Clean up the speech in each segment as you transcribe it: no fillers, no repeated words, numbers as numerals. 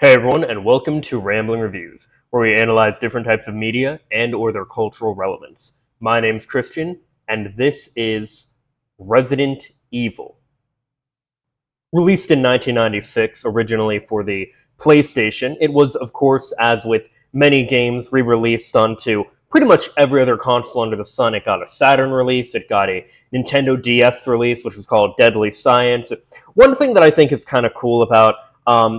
Hey everyone, and welcome to Rambling Reviews, where we analyze different types of media and/or their cultural relevance. My name's Christian, and this is Resident Evil. Released in 1996, originally for the PlayStation, it was, of course, as with many games, re-released onto pretty much every other console under the sun. It got a Saturn release, it got a Nintendo DS release, which was called Deadly Science. One thing that I think is kind of cool about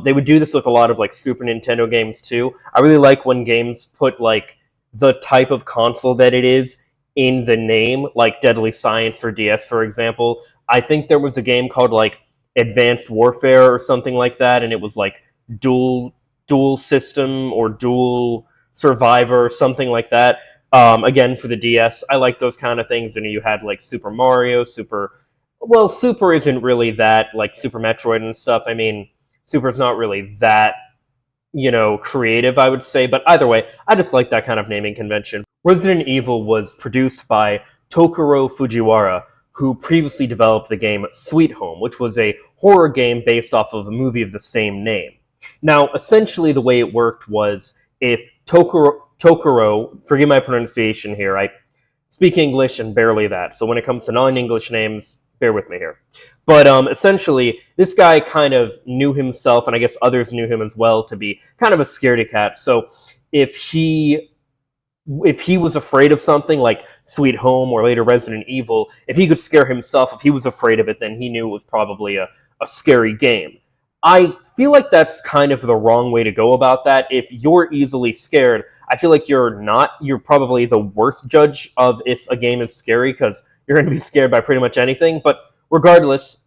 they would do this with a lot of like Super Nintendo games too. I really like when games put like the type of console that it is in the name, like Deadly Science for DS, for example. I think there was a game called like Advanced Warfare or something like that, and it was like dual system or dual survivor or something like that. Again, for the DS, I like those kind of things. And you had like Super Mario, Super isn't really that like Super Metroid and stuff. I mean, Super's not really that, creative, I would say. But either way, I just like that kind of naming convention. Resident Evil was produced by Tokuro Fujiwara, who previously developed the game Sweet Home, which was a horror game based off of a movie of the same name. Now, essentially, the way it worked was if Tokuro, forgive my pronunciation here, I speak English and barely that, so when it comes to non-English names, bear with me here. But essentially, this guy kind of knew himself, and I guess others knew him as well, to be kind of a scaredy cat. So if he was afraid of something like Sweet Home or later Resident Evil, if he could scare himself, if he was afraid of it, then he knew it was probably a scary game. I feel like that's kind of the wrong way to go about that. If you're easily scared, I feel like you're probably the worst judge of if a game is scary, because you're going to be scared by pretty much anything. But regardless,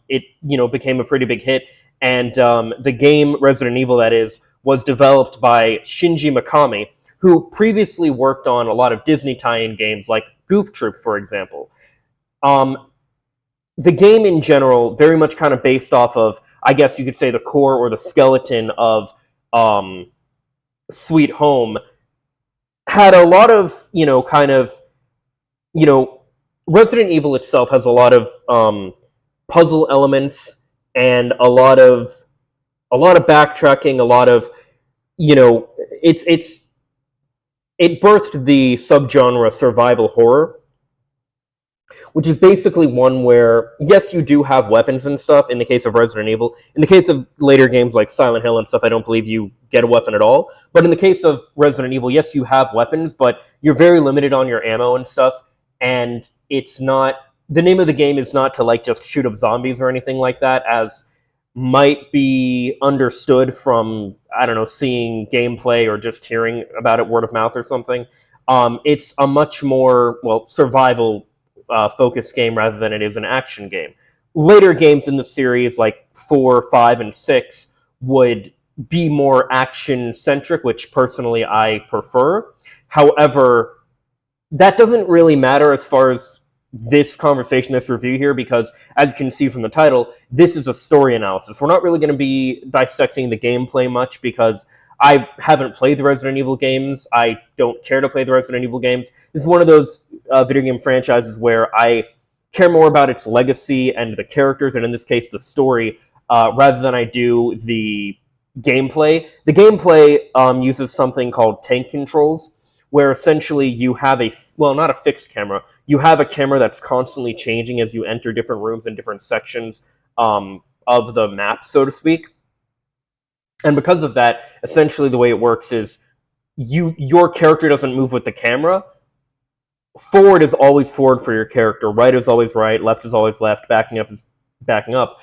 it became a pretty big hit, and the game Resident Evil, that is, was developed by Shinji Mikami, who previously worked on a lot of Disney tie-in games like Goof Troop, for example. The game in general, very much kind of based off of, I guess you could say, the core or the skeleton of Sweet Home, had a lot of, Resident Evil itself has a lot of puzzle elements and a lot of backtracking, a lot of, it birthed the subgenre survival horror, which is basically one where, yes, you do have weapons and stuff in the case of Resident Evil. In the case of later games like Silent Hill and stuff, I don't believe you get a weapon at all. But in the case of Resident Evil, yes, you have weapons, but you're very limited on your ammo and stuff, and it's not... The name of the game is not to, like, just shoot up zombies or anything like that, as might be understood from, I don't know, seeing gameplay or just hearing about it word of mouth or something. It's a much more, survival focused game rather than it is an action game. Later games in the series, like 4, 5, and 6, would be more action-centric, which personally I prefer. However, that doesn't really matter as far as this conversation, this review here, because as you can see from the title, this is a story analysis. We're not really going to be dissecting the gameplay much, because I haven't played the Resident Evil games. I don't care to play the Resident Evil games. This is one of those video game franchises where I care more about its legacy and the characters, and in this case, the story, rather than I do the gameplay. The gameplay uses something called tank controls, where essentially you have not a fixed camera, you have a camera that's constantly changing as you enter different rooms and different sections of the map, so to speak. And because of that, essentially the way it works is your character doesn't move with the camera. Forward is always forward for your character, right is always right, left is always left, backing up is backing up.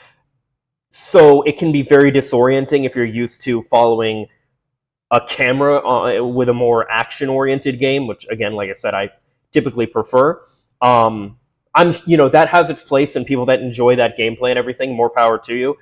So it can be very disorienting if you're used to following a camera with a more action-oriented game, which, again, like I said, I typically prefer. That has its place, and people that enjoy that gameplay and everything, more power to you.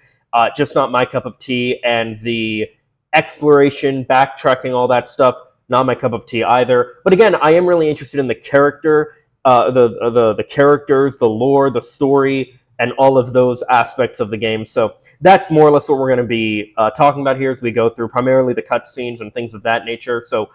Just not my cup of tea, and the exploration, backtracking, all that stuff, not my cup of tea either. But again, I am really interested in the character, the characters, the lore, the story, and all of those aspects of the game. So that's more or less what we're going to be talking about here as we go through primarily the cutscenes and things of that nature. So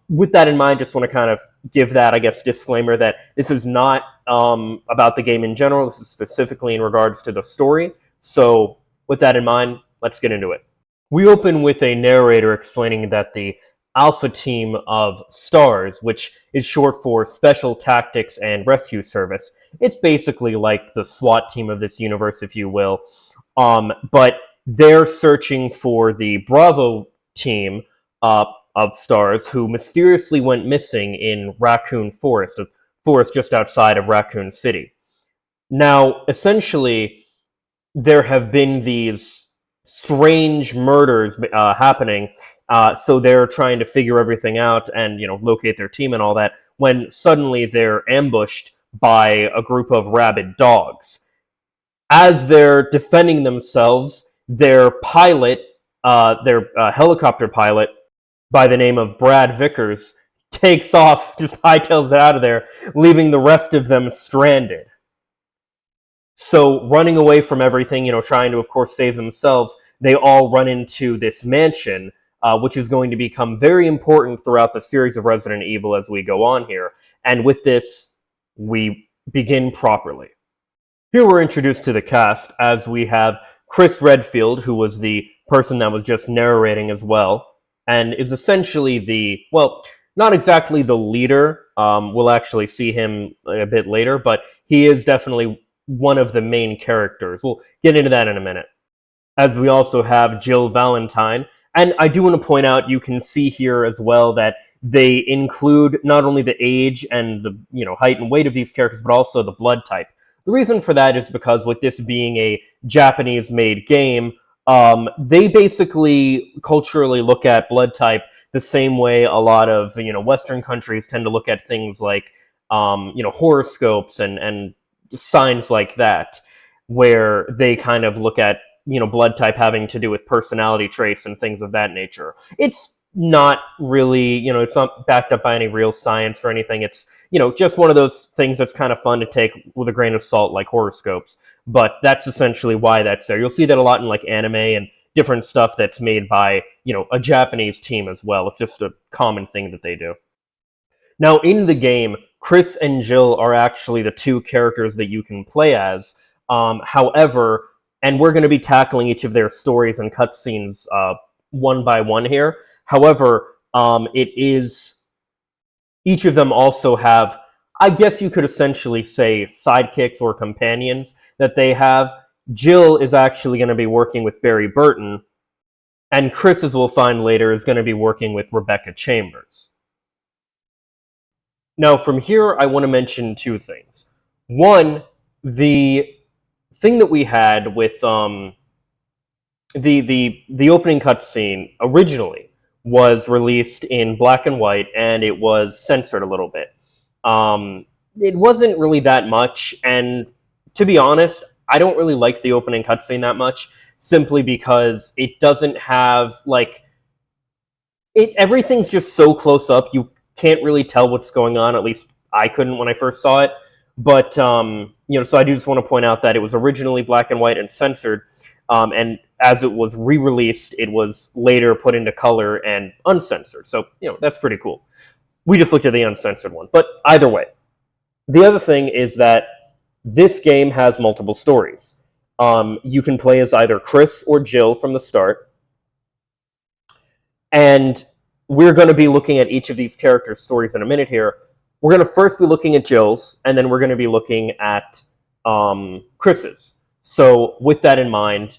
with that in mind, just want to kind of give that, I guess, disclaimer that this is not about the game in general. This is specifically in regards to the story. So with that in mind, let's get into it. We open with a narrator explaining that the Alpha Team of STARS, which is short for Special Tactics and Rescue Service, it's basically like the SWAT team of this universe, if you will. But they're searching for the Bravo team of STARS, who mysteriously went missing in Raccoon Forest, a forest just outside of Raccoon City. Now, essentially, there have been these strange murders happening. So they're trying to figure everything out and locate their team and all that. When suddenly they're ambushed by a group of rabid dogs. As they're defending themselves, their pilot, their helicopter pilot, by the name of Brad Vickers, takes off, just hightails it out of there, leaving the rest of them stranded. So running away from everything, trying to, of course, save themselves, they all run into this mansion, which is going to become very important throughout the series of Resident Evil as we go on here. And with this, we begin properly. Here we're introduced to the cast as we have Chris Redfield, who was the person that was just narrating as well, and is essentially not exactly the leader. We'll actually see him a bit later, but he is definitely one of the main characters. We'll get into that in a minute. As we also have Jill Valentine, and I do want to point out, you can see here as well that they include not only the age and the height and weight of these characters, but also the blood type. The reason for that is because with this being a Japanese-made game, they basically culturally look at blood type the same way a lot of Western countries tend to look at things like horoscopes and signs like that, where they kind of look at blood type having to do with personality traits and things of that nature. It's not really, it's not backed up by any real science or anything. It's just one of those things that's kind of fun to take with a grain of salt, like horoscopes. But that's essentially why that's there. You'll see that a lot in like anime and different stuff that's made by a Japanese team as well. It's just a common thing that they do. Now, in the game, Chris and Jill are actually the two characters that you can play as. However, and we're going to be tackling each of their stories and cutscenes one by one here. However, each of them also have, I guess you could essentially say, sidekicks or companions that they have. Jill is actually going to be working with Barry Burton, and Chris, as we'll find later, is going to be working with Rebecca Chambers. Now, from here, I want to mention two things. One, the thing that we had with the opening cutscene originally was released in black and white, and it was censored a little bit. It wasn't really that much, and to be honest, I don't really like the opening cutscene that much, simply because it doesn't have everything's just so close up. You can't really tell what's going on. At least I couldn't when I first saw it. But so I do just want to point out that it was originally black and white and censored, and as it was re-released, it was later put into color and uncensored. So that's pretty cool. We just looked at the uncensored one, but either way, the other thing is that this game has multiple stories. You can play as either Chris or Jill from the start, and we're going to be looking at each of these characters' stories in a minute here. We're going to first be looking at Jill's, and then we're going to be looking at Chris's. So with that in mind,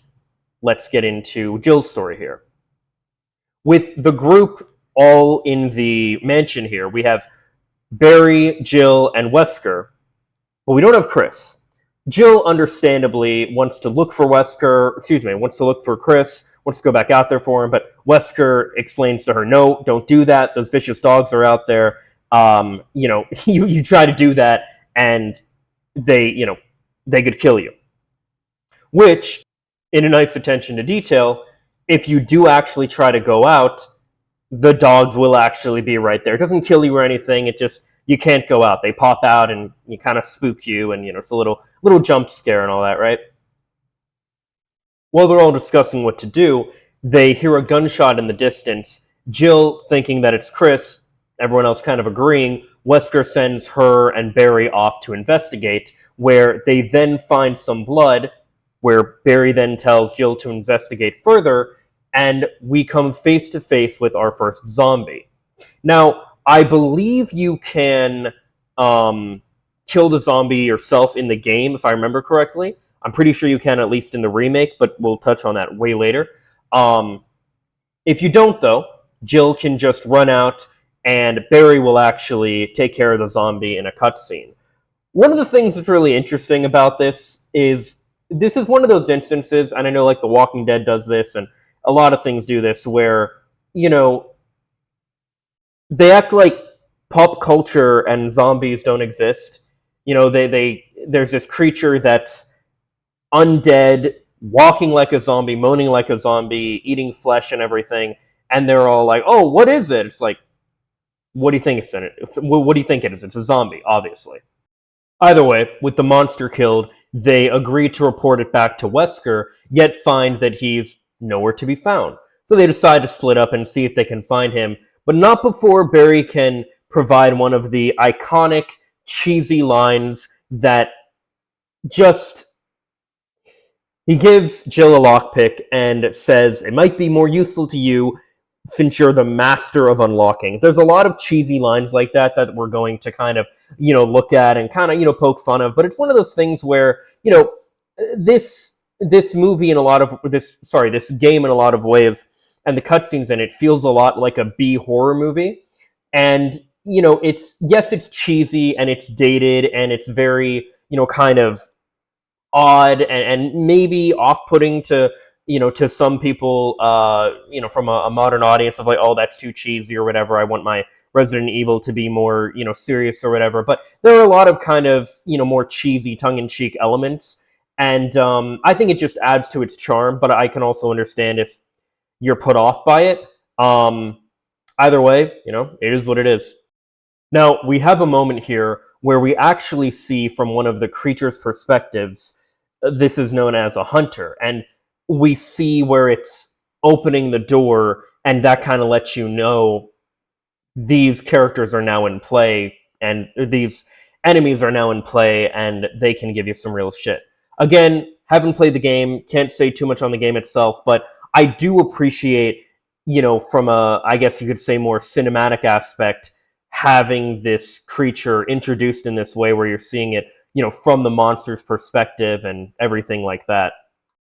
let's get into Jill's story here. With the group all in the mansion here, we have Barry, Jill, and Wesker, but we don't have Chris. Jill, understandably, wants to look for Chris, wants to go back out there for him, but Wesker explains to her, no, don't do that. Those vicious dogs are out there. You try to do that, and they could kill you. Which, in a nice attention to detail, if you do actually try to go out, the dogs will actually be right there. It doesn't kill you or anything. It just, you can't go out. They pop out and you kind of spook you, and it's a little jump scare and all that, right? While they're all discussing what to do, they hear a gunshot in the distance. Jill, thinking that it's Chris, everyone else kind of agreeing, Wesker sends her and Barry off to investigate, where they then find some blood, where Barry then tells Jill to investigate further, and we come face to face with our first zombie. Now, I believe you can um, kill the zombie yourself in the game, if I remember correctly. I'm pretty sure you can, at least in the remake, but we'll touch on that way later. Um, if you don't, though, Jill can just run out, and Barry will actually take care of the zombie in a cutscene. One of the things that's really interesting about this is one of those instances, and I know like The Walking Dead does this, and a lot of things do this, where you know they act like pop culture and zombies don't exist. They there's this creature that's undead, walking like a zombie, moaning like a zombie, eating flesh and everything, and they're all like, "Oh, what is it?" It's like, "What do you think it's in it? What do you think it is? It's a zombie, obviously." Either way, with the monster killed, they agree to report it back to Wesker, yet find that he's nowhere to be found. So they decide to split up and see if they can find him, but not before Barry can provide one of the iconic, cheesy lines that just. He gives Jill a lockpick and says, "It might be more useful to you since you're the master of unlocking." There's a lot of cheesy lines like that that we're going to kind of, look at and kind of, poke fun of. But it's one of those things where, this movie in a lot of this game in a lot of ways, and the cutscenes in it feels a lot like a B horror movie. And it's cheesy and it's dated and it's very, kind of odd and maybe off-putting to some people, from a modern audience of like, oh, that's too cheesy or whatever. I want my Resident Evil to be more, serious or whatever. But there are a lot of kind of, more cheesy, tongue-in-cheek elements, and I think it just adds to its charm. But I can also understand if you're put off by it. Either way, it is what it is. Now, we have a moment here where we actually see from one of the creature's perspectives. This is known as a hunter, and we see where it's opening the door, and that kind of lets you know these characters are now in play, and these enemies are now in play, and they can give you some real shit. Again, haven't played the game, can't say too much on the game itself, but I do appreciate, from a, I guess you could say, more cinematic aspect, having this creature introduced in this way where you're seeing it, from the monster's perspective and everything like that.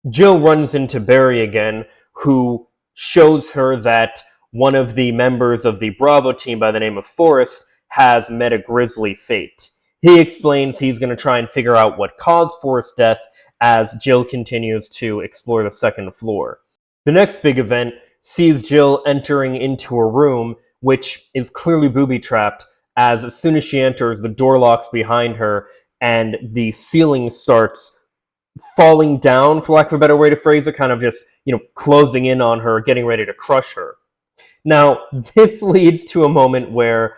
Jill runs into Barry again, who shows her that one of the members of the Bravo team by the name of Forrest has met a grisly fate. He explains he's going to try and figure out what caused Forrest's death as Jill continues to explore the second floor. The next big event sees Jill entering into a room which is clearly booby-trapped, as soon as she enters, the door locks behind her and the ceiling starts falling down, for lack of a better way to phrase it, kind of just, closing in on her, getting ready to crush her. Now, this leads to a moment where,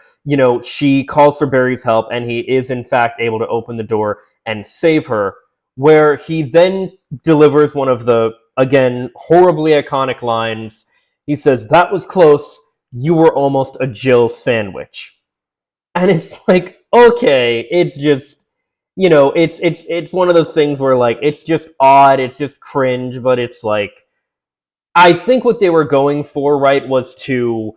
she calls for Barry's help, and he is, in fact, able to open the door and save her, where he then delivers one of the, again, horribly iconic lines. He says, "That was close. You were almost a Jill sandwich." And it's like, okay, it's just, it's one of those things where like it's just odd, it's just cringe, but it's like, I think what they were going for, right, was to,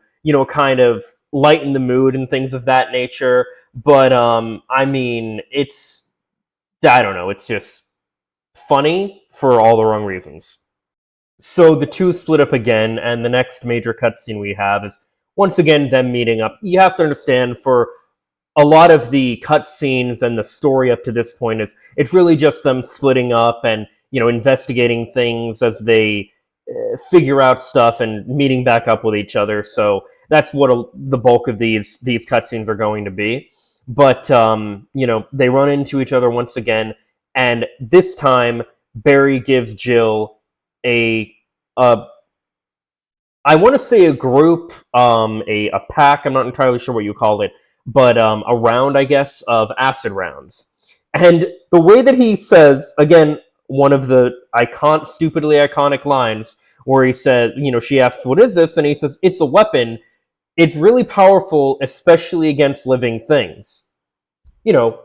kind of lighten the mood and things of that nature. But I mean, I don't know, it's just funny for all the wrong reasons. So the two split up again, and the next major cutscene we have is once again them meeting up. You have to understand, for a lot of the cutscenes and the story up to this point is it's really just them splitting up and investigating things as they figure out stuff and meeting back up with each other. So that's what the bulk of these cutscenes are going to be. But they run into each other once again, and this time Barry gives Jill a I want to say a group, a pack. I'm not entirely sure what you call it, but a round, I guess, of acid rounds. And the way that he says, again, one of the stupidly iconic lines, where he says, she asks, "What is this?" And he says, "It's a weapon. It's really powerful, especially against living things."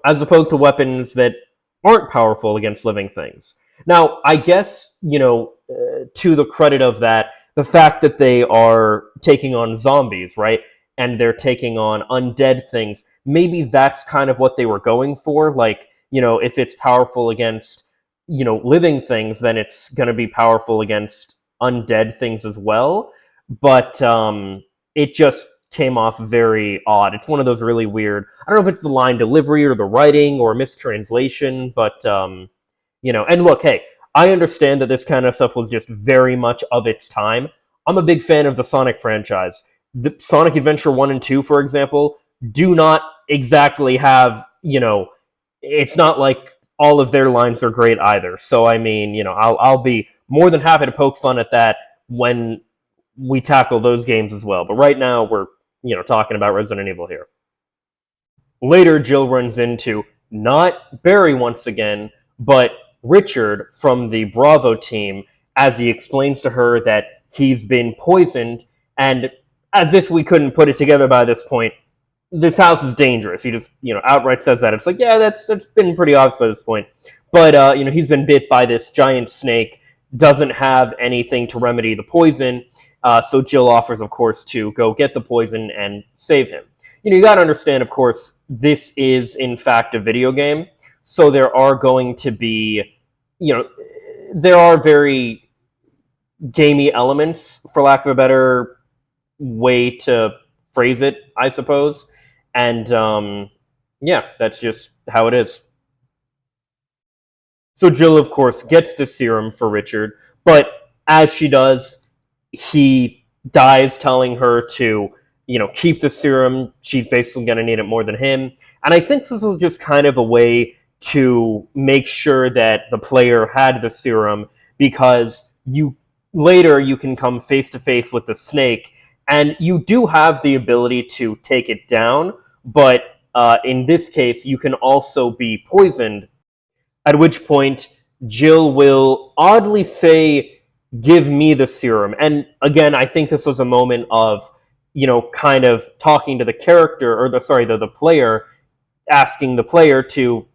As opposed to weapons that aren't powerful against living things. Now, I guess, to the credit of that, the fact that they are taking on zombies, right? And they're taking on undead things. Maybe that's kind of what they were going for. Like, if it's powerful against, living things, then it's going to be powerful against undead things as well. But it just came off very odd. It's one of those really weird. I don't know if it's the line delivery or the writing or mistranslation, but and look, hey, I understand that this kind of stuff was just very much of its time. I'm a big fan of the Sonic franchise. The Sonic Adventure 1 and 2, for example, do not exactly have, it's not like all of their lines are great either. So I mean, I'll be more than happy to poke fun at that when we tackle those games as well. But right now we're, talking about Resident Evil here. Later, Jill runs into not Barry once again, but Richard from the Bravo team as he explains to her that he's been poisoned, and as if we couldn't put it together by this point, this house is dangerous. He just, outright says that. It's like, yeah, that's been pretty obvious by this point. But, he's been bit by this giant snake, doesn't have anything to remedy the poison, so Jill offers, of course, to go get the poison and save him. You got to understand, of course, this is, in fact, a video game, so there are going to be, there are very gamey elements, for lack of a better way to phrase it, I suppose. And yeah, that's just how it is. So Jill, of course, gets the serum for Richard, but as she does, he dies, telling her to, keep the serum. She's basically going to need it more than him. And I think this was just kind of a way to make sure that the player had the serum, because later you can come face to face with the snake, and you do have the ability to take it down, but in this case, you can also be poisoned, at which point Jill will oddly say, "Give me the serum." And again, I think this was a moment of, kind of talking to the character, or the player, asking the player to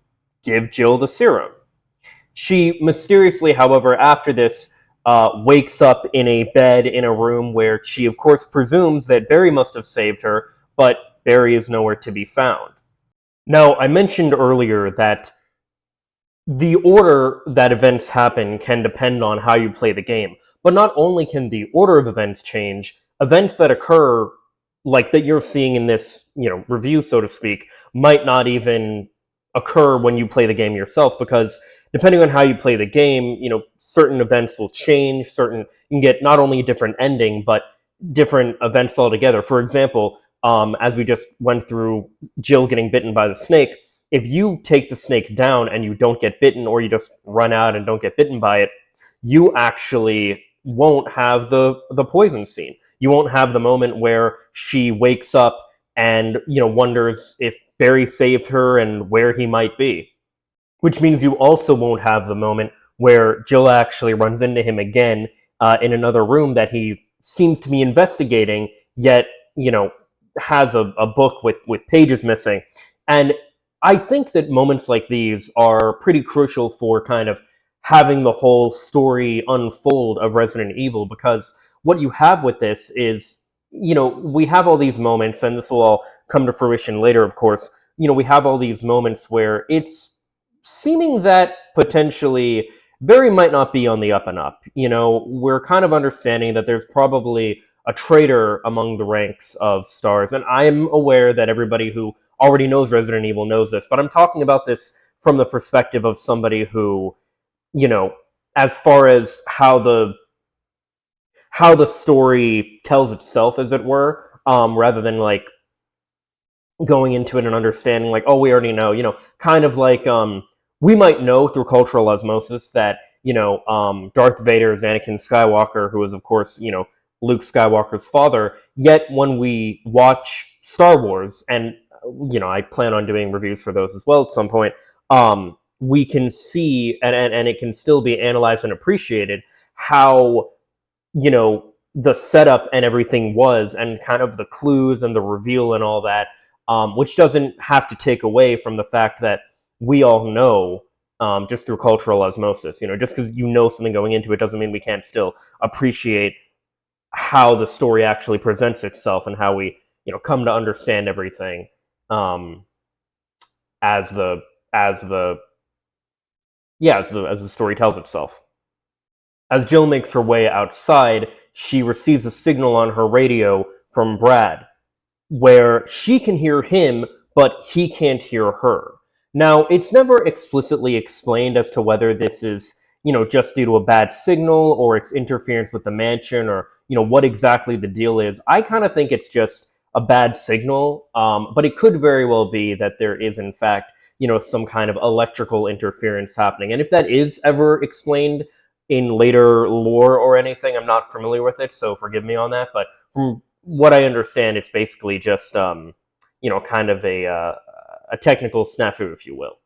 give Jill the serum. She mysteriously, however, after this, wakes up in a bed in a room where she, of course, presumes that Barry must have saved her, but Barry is nowhere to be found. Now, I mentioned earlier that the order that events happen can depend on how you play the game. But not only can the order of events change, events that occur, like that you're seeing in this, review, so to speak, might not even occur when you play the game yourself, because depending on how you play the game, certain events will change, you can get not only a different ending, but different events altogether. For example, as we just went through Jill getting bitten by the snake, if you take the snake down and you don't get bitten, or you just run out and don't get bitten by it, you actually won't have the poison scene. You won't have the moment where she wakes up and, wonders if Barry saved her and where he might be. Which means you also won't have the moment where Jill actually runs into him again in another room that he seems to be investigating, yet, has a book with pages missing. And I think that moments like these are pretty crucial for kind of having the whole story unfold of Resident Evil, because what you have with this is, we have all these moments, and this will all come to fruition later, of course. We have all these moments where it's seeming that potentially Barry might not be on the up and up. We're kind of understanding that there's probably a traitor among the ranks of stars, and I'm aware that everybody who already knows Resident Evil knows this, but I'm talking about this from the perspective of somebody who, as far as how the story tells itself, as it were, rather than like going into it and understanding like, oh, we already know, kind of like we might know through cultural osmosis that, Darth Vader is Anakin Skywalker, who is, of course, Luke Skywalker's father. Yet when we watch Star Wars, and I plan on doing reviews for those as well at some point, we can see, and it can still be analyzed and appreciated, how, the setup and everything was, and kind of the clues and the reveal and all that, which doesn't have to take away from the fact that we all know, just through cultural osmosis. Just because you know something going into it doesn't mean we can't still appreciate how the story actually presents itself and how we come to understand everything um, as the as the as the story tells itself. As Jill makes her way outside, she receives a signal on her radio from Brad, where she can hear him, but he can't hear her. Now, it's never explicitly explained as to whether this is, just due to a bad signal or it's interference with the mansion or, what exactly the deal is. I kind of think it's just a bad signal, but it could very well be that there is, in fact, some kind of electrical interference happening. And if that is ever explained in later lore or anything, I'm not familiar with it, so forgive me on that. But from what I understand, it's basically just kind of a technical snafu, if you will.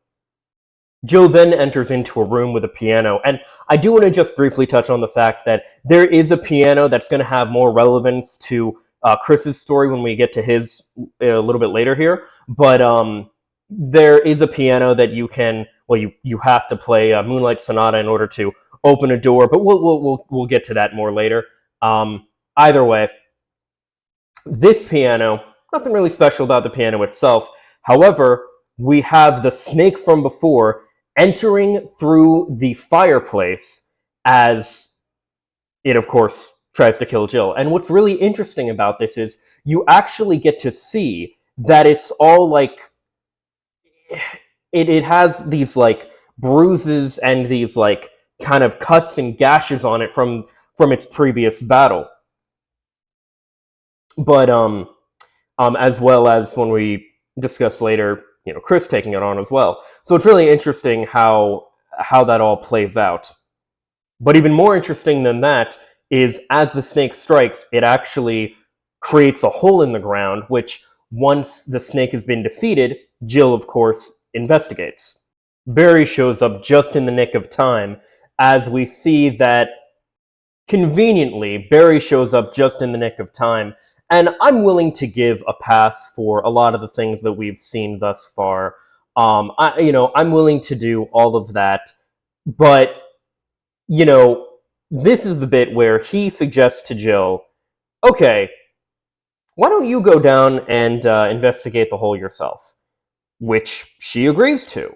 Joe then enters into a room with a piano, and I do want to just briefly touch on the fact that there is a piano that's going to have more relevance to Chris's story when we get to his a little bit later here. But there is a piano that you can, well, you have to play Moonlight Sonata in order to open a door, but we'll get to that more later. Either way, this piano, nothing really special about the piano itself. However, we have the snake from before entering through the fireplace as it, of course, tries to kill Jill. And what's really interesting about this is you actually get to see that it's all like it has these like bruises and these like kind of cuts and gashes on it from its previous battle. But as well as when we discuss later, Chris taking it on as well. So it's really interesting how that all plays out. But even more interesting than that is as the snake strikes, it actually creates a hole in the ground, which once the snake has been defeated, Jill, of course, investigates. Barry shows up just in the nick of time as we see that conveniently, Barry shows up just in the nick of time, and I'm willing to give a pass for a lot of the things that we've seen thus far. I'm willing to do all of that, but this is the bit where he suggests to Jill, "Okay, why don't you go down and investigate the hole yourself?" Which she agrees to.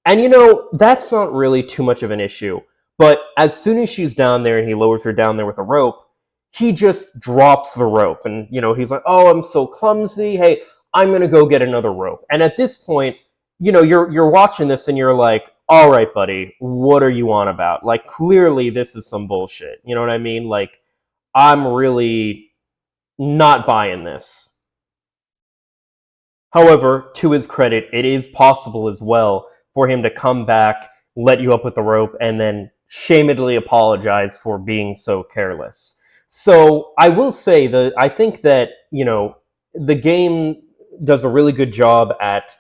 And that's not really too much of an issue. But as soon as she's down there and he lowers her down there with a rope, he just drops the rope. And, he's like, "Oh, I'm so clumsy. Hey, I'm going to go get another rope." And at this point, you're watching this and you're like, "All right, buddy, what are you on about? Like, clearly this is some bullshit." You know what I mean? Like, I'm really not buying this. However, to his credit, it is possible as well for him to come back, let you up with the rope, and then shamedly apologize for being so careless. So I will say that I think that, the game does a really good job at,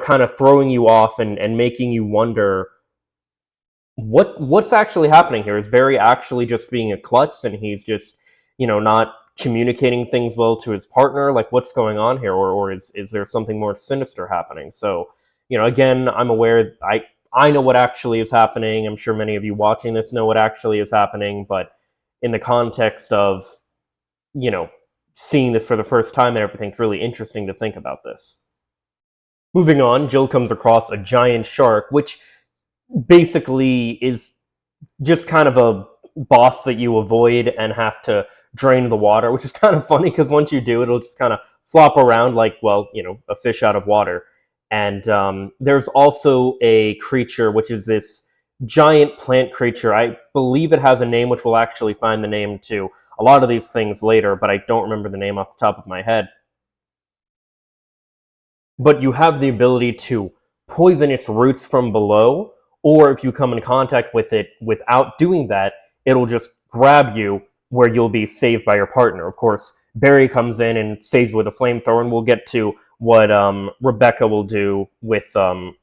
kind of throwing you off and making you wonder what's actually happening here. Is Barry actually just being a klutz and he's just, not communicating things well to his partner? Like, what's going on here, or is there something more sinister happening? So, again, I'm aware I know what actually is happening. I'm sure many of you watching this know what actually is happening, but in the context of, you know, seeing this for the first time and everything, it's really interesting to think about this. Moving on, Jill comes across a giant shark, which basically is just kind of a boss that you avoid and have to drain the water, which is kind of funny because once you do, it'll just kind of flop around like, well, a fish out of water. And there's also a creature, which is this giant plant creature. I believe it has a name, which we'll actually find the name to a lot of these things later, but I don't remember the name off the top of my head. But you have the ability to poison its roots from below, or if you come in contact with it without doing that, it'll just grab you where you'll be saved by your partner. Of course, Barry comes in and saves you with a flamethrower, and we'll get to what Rebecca will do with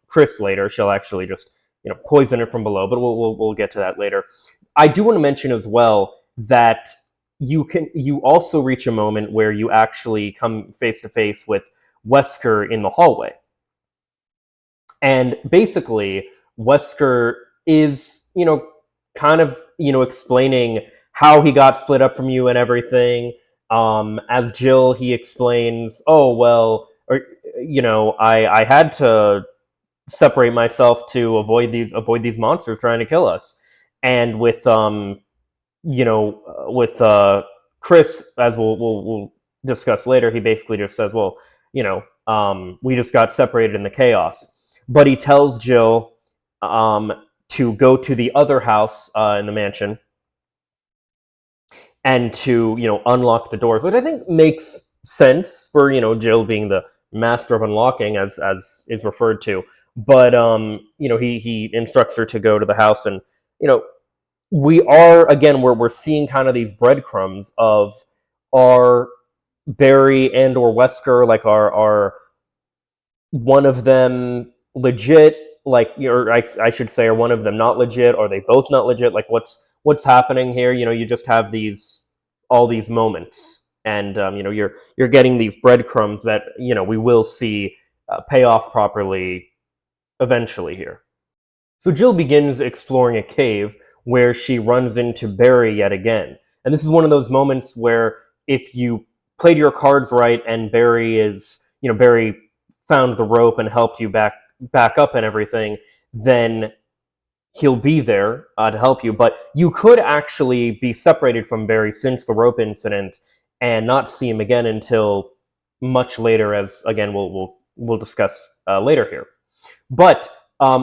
Chris later. She'll actually just poison it from below, but we'll get to that later. I do want to mention as well that you also reach a moment where you actually come face to face with Wesker in the hallway. And basically, Wesker is, kind of, explaining how he got split up from you and everything. As Jill, he explains, oh well, or I had to separate myself to avoid these monsters trying to kill us. And with with Chris, as we'll discuss later, he basically just says, well, we just got separated in the chaos. But he tells Jill um, to go to the other house in the mansion and to unlock the doors, which I think makes sense for Jill being the master of unlocking, as is referred to. But he instructs her to go to the house, and you know we are again we're seeing kind of these breadcrumbs of our Barry and or Wesker, like are one of them legit, like, or I should say, are one of them not legit? Are they both not legit? Like, what's happening here? You just have all these moments, and you're getting these breadcrumbs that we will see pay off properly eventually here. So Jill begins exploring a cave where she runs into Barry yet again. And this is one of those moments where if you played your cards right and Barry found the rope and helped you back up and everything, then he'll be there to help you. But you could actually be separated from Barry since the rope incident and not see him again until much later, as again we'll discuss later here. But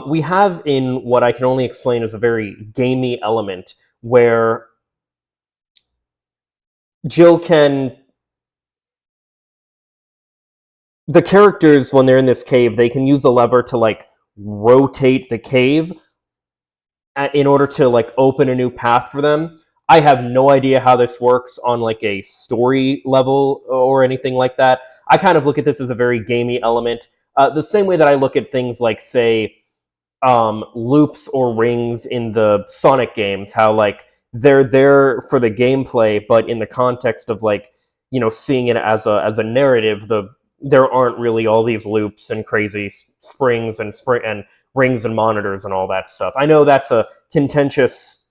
we have in what I can only explain as a very gamey element where Jill can. The characters, when they're in this cave, they can use a lever to like rotate the cave in order to like open a new path for them. I have no idea how this works on like a story level or anything like that. I kind of look at this as a very gamey element, the same way that I look at things like, say, loops or rings in the Sonic games, how like they're there for the gameplay, but in the context of like seeing it as a narrative, there aren't really all these loops and crazy springs and rings and monitors and all that stuff. I know that's a contentious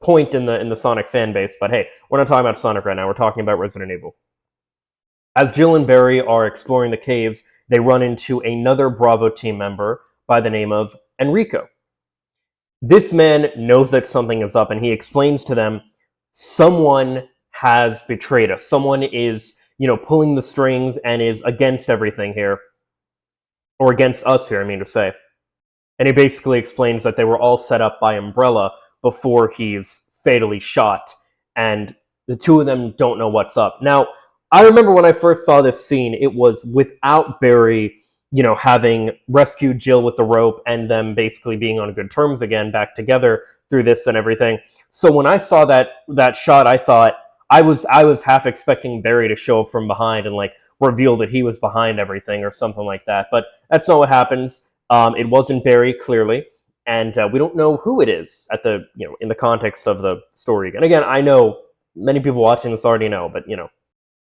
point in the Sonic fan base, but hey, we're not talking about Sonic right now. We're talking about Resident Evil. As Jill and Barry are exploring the caves, they run into another Bravo team member by the name of Enrico. This man knows that something is up, and he explains to them, someone has betrayed us. Someone is, pulling the strings and is against everything here, or against us here, I mean to say. And he basically explains that they were all set up by Umbrella before he's fatally shot, and the two of them don't know what's up. Now, I remember when I first saw this scene, it was without Barry, having rescued Jill with the rope and them basically being on good terms again, back together through this and everything. So when I saw that shot, I thought I was half expecting Barry to show up from behind and like reveal that he was behind everything or something like that. But that's not what happens. It wasn't Barry, clearly, and we don't know who it is at the in the context of the story. And again, I know many people watching this already know, but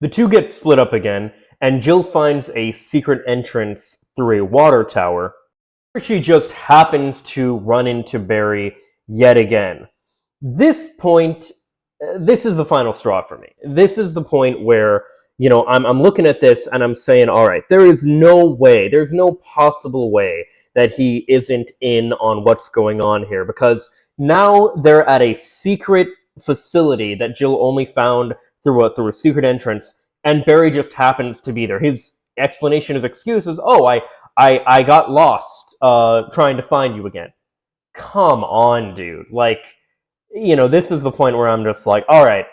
the two get split up again, and Jill finds a secret entrance through a water tower, where she just happens to run into Barry yet again. This point, this is the final straw for me. This is the point where I'm looking at this and I'm saying, all right, there is no way, there's no possible way that he isn't in on what's going on here, because now they're at a secret facility that Jill only found through a secret entrance, and Barry just happens to be there. His explanation, his excuse is, oh, I got lost trying to find you again. Come on, dude. Like, this is the point where I'm just like, all right,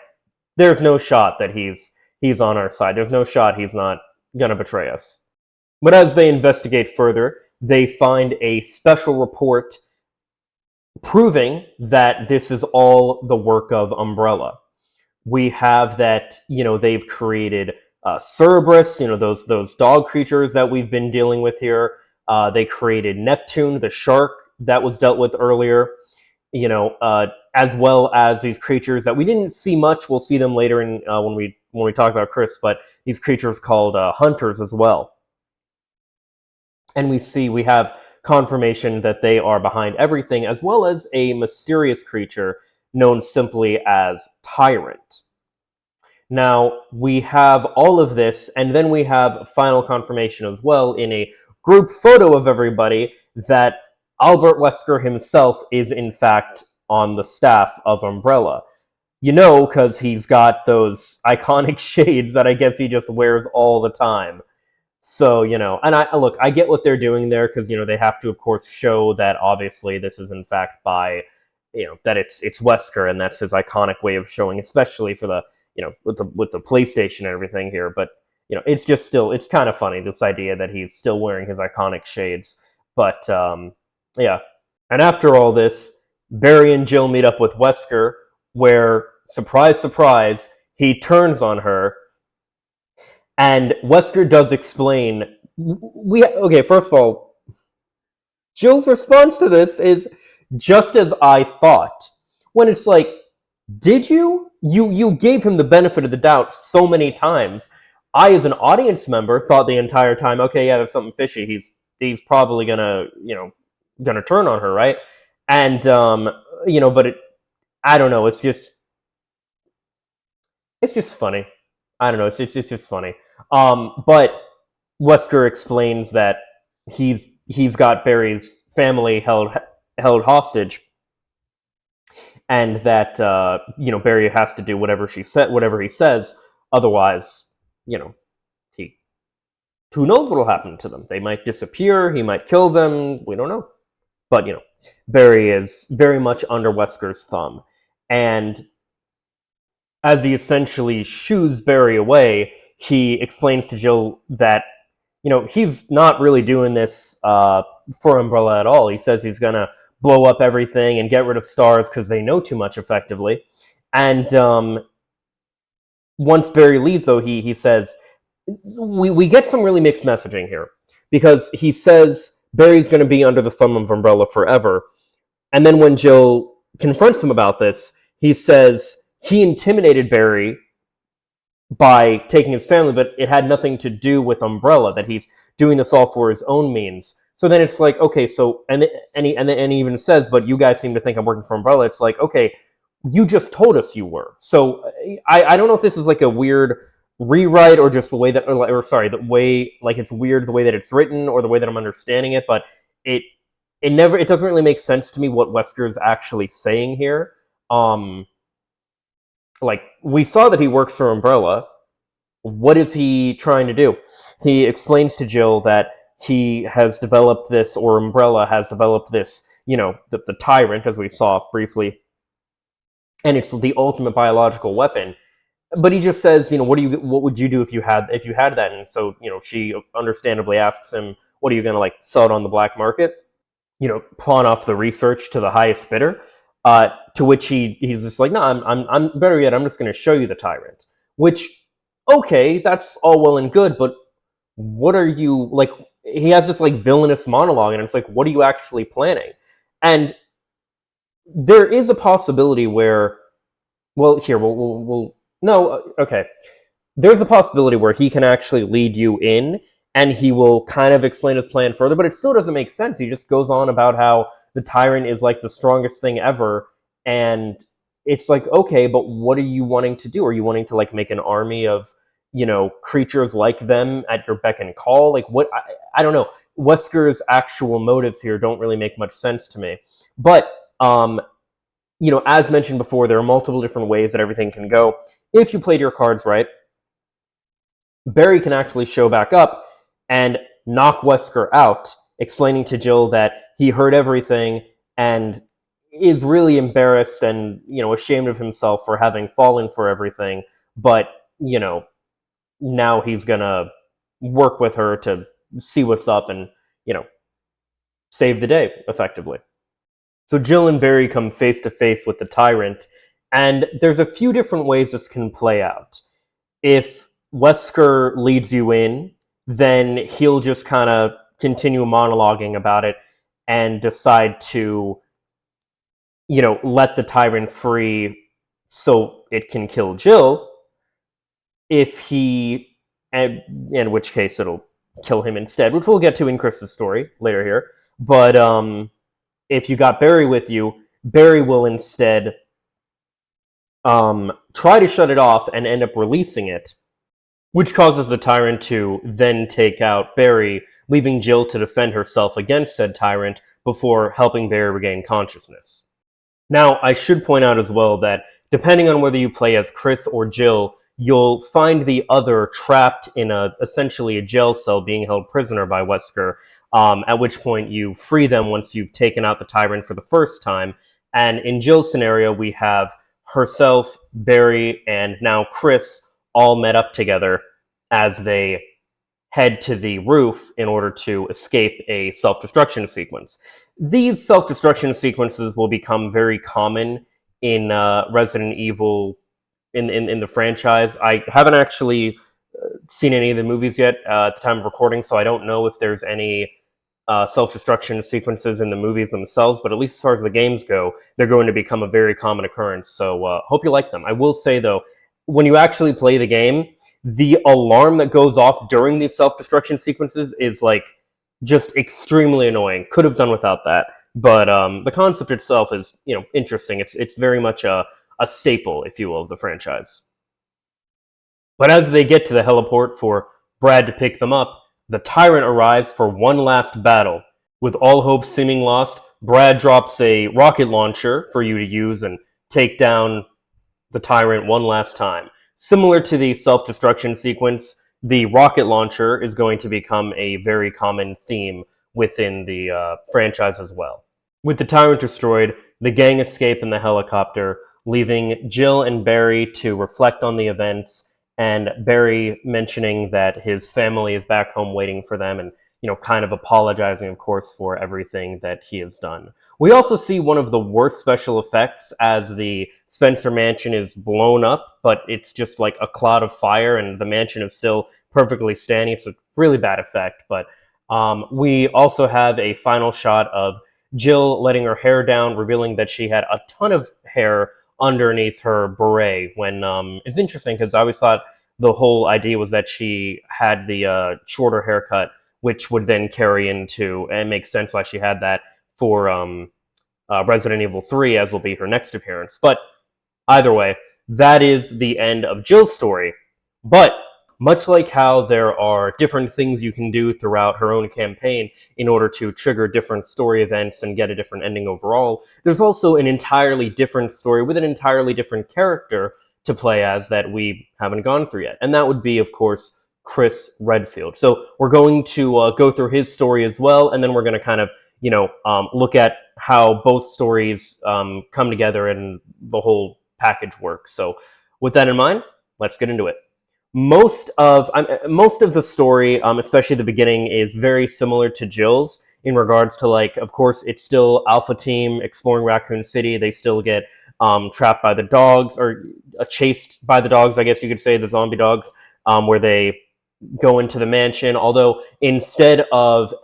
there's no shot that he's on our side. There's no shot he's not gonna betray us. But as they investigate further, they find a special report proving that this is all the work of Umbrella. We have that, they've created Cerberus, those dog creatures that we've been dealing with here. They created Neptune, the shark that was dealt with earlier, as well as these creatures that we didn't see much. We'll see them later in when we talk about Chris, but these creatures called hunters as well. And we have confirmation that they are behind everything, as well as a mysterious creature known simply as Tyrant. Now, we have all of this, and then we have final confirmation as well in a group photo of everybody that Albert Wesker himself is, in fact, on the staff of Umbrella. You know, because he's got those iconic shades that I guess he just wears all the time. So, and I get what they're doing there because, they have to, of course, show that obviously this is, in fact, by, that it's Wesker, and that's his iconic way of showing, especially for the, with the PlayStation and everything here. But, it's just still, it's kind of funny, this idea that he's still wearing his iconic shades. But, yeah. And after all this, Barry and Jill meet up with Wesker, where, surprise, surprise, he turns on her. And Wesker does explain. Okay, first of all, Jill's response to this is just as I thought. When it's like, did you? You gave him the benefit of the doubt so many times. I, as an audience member, thought the entire time, okay, yeah, there's something fishy. He's probably gonna turn on her, right? And but I don't know. It's just funny. I don't know. It's just funny. But Wesker explains that he's got Barry's family held hostage, and that Barry has to do whatever he says. Otherwise, he who knows what will happen to them? They might disappear. He might kill them. We don't know. But Barry is very much under Wesker's thumb, and as he essentially shoos Barry away, he explains to Jill that, he's not really doing this for Umbrella at all. He says he's going to blow up everything and get rid of stars because they know too much, effectively. And once Barry leaves, though, he says, we get some really mixed messaging here, because he says Barry's going to be under the thumb of Umbrella forever. And then when Jill confronts him about this, he says he intimidated Barry by taking his family, but it had nothing to do with Umbrella, that he's doing this all for his own means. So then it's like, okay, so, and he even says, but you guys seem to think I'm working for Umbrella. It's like, okay, you just told us you were. So I don't know if this is like a weird rewrite, or just the way that, the way, like, it's weird the way that it's written, or the way that I'm understanding it, but it doesn't really make sense to me what Wesker's actually saying here. Like, we saw that he works for Umbrella. What is he trying to do? He explains to Jill that he has developed this, or Umbrella has developed this, the Tyrant, as we saw briefly, and it's the ultimate biological weapon. But he just says, what would you do if you had that? And so, she understandably asks him, what are you going to, like, sell it on the black market? Pawn off the research to the highest bidder? To which he's just like, no, I'm better yet, I'm just going to show you the Tyrant. Which, okay, that's all well and good, but what are you, like, he has this, like, villainous monologue, and it's like, what are you actually planning? And there is a possibility where, well, here, we'll no, okay. There's a possibility where he can actually lead you in, and he will kind of explain his plan further, but it still doesn't make sense. He just goes on about how the Tyrant is, like, the strongest thing ever, and it's like, okay, but what are you wanting to do? Are you wanting to, like, make an army of, creatures like them at your beck and call? Like, what? I don't know. Wesker's actual motives here don't really make much sense to me. But, as mentioned before, there are multiple different ways that everything can go. If you played your cards right, Barry can actually show back up and knock Wesker out, explaining to Jill that he heard everything and is really embarrassed and, ashamed of himself for having fallen for everything. But, now he's gonna work with her to see what's up and, save the day, effectively. So Jill and Barry come face to face with the Tyrant, and there's a few different ways this can play out. If Wesker leads you in, then he'll just kind of continue monologuing about it and decide to, let the Tyrant free so it can kill Jill. If he, in which case it'll kill him instead, which we'll get to in Chris's story later here. But if you got Barry with you, Barry will instead try to shut it off and end up releasing it, which causes the tyrant to then take out Barry, leaving Jill to defend herself against said tyrant before helping Barry regain consciousness. Now, I should point out as well that depending on whether you play as Chris or Jill, you'll find the other trapped in essentially a jail cell being held prisoner by Wesker, at which point you free them once you've taken out the tyrant for the first time. And in Jill's scenario, we have herself, Barry, and now Chris all met up together as they head to the roof in order to escape a self-destruction sequence. These self-destruction sequences will become very common in Resident Evil in the franchise. I haven't actually seen any of the movies yet at the time of recording, so I don't know if there's any self-destruction sequences in the movies themselves, but at least as far as the games go, they're going to become a very common occurrence. So hope you like them. I will say though, when you actually play the game, the alarm that goes off during these self-destruction sequences is like just extremely annoying. Could have done without that, but the concept itself is interesting. It's very much a staple, if you will, of the franchise. But as they get to the heliport for Brad to pick them up, the tyrant arrives for one last battle. With all hope seeming lost, Brad drops a rocket launcher for you to use and take down the tyrant one last time. Similar to the self-destruction sequence, the rocket launcher is going to become a very common theme within the franchise as well. With the tyrant destroyed, the gang escape in the helicopter, leaving Jill and Barry to reflect on the events, and Barry mentioning that his family is back home waiting for them and kind of apologizing, of course, for everything that he has done. We also see one of the worst special effects as the Spencer mansion is blown up, but it's just like a cloud of fire and the mansion is still perfectly standing. It's a really bad effect, but we also have a final shot of Jill letting her hair down, revealing that she had a ton of hair underneath her beret. When it's interesting because I always thought the whole idea was that she had the shorter haircut, which would then carry into and make sense why she had that for Resident Evil 3, as will be her next appearance. But either way, that is the end of Jill's story. But much like how there are different things you can do throughout her own campaign in order to trigger different story events and get a different ending overall, there's also an entirely different story with an entirely different character to play as that we haven't gone through yet. And that would be, of course, Chris Redfield. So we're going to go through his story as well, and then we're going to kind of, look at how both stories come together and the whole package works. So with that in mind, let's get into it. Most of the story, especially the beginning, is very similar to Jill's in regards to, like, of course, it's still Alpha Team exploring Raccoon City. They still get trapped by the dogs, or chased by the dogs, I guess you could say, the zombie dogs, where they go into the mansion. Although instead of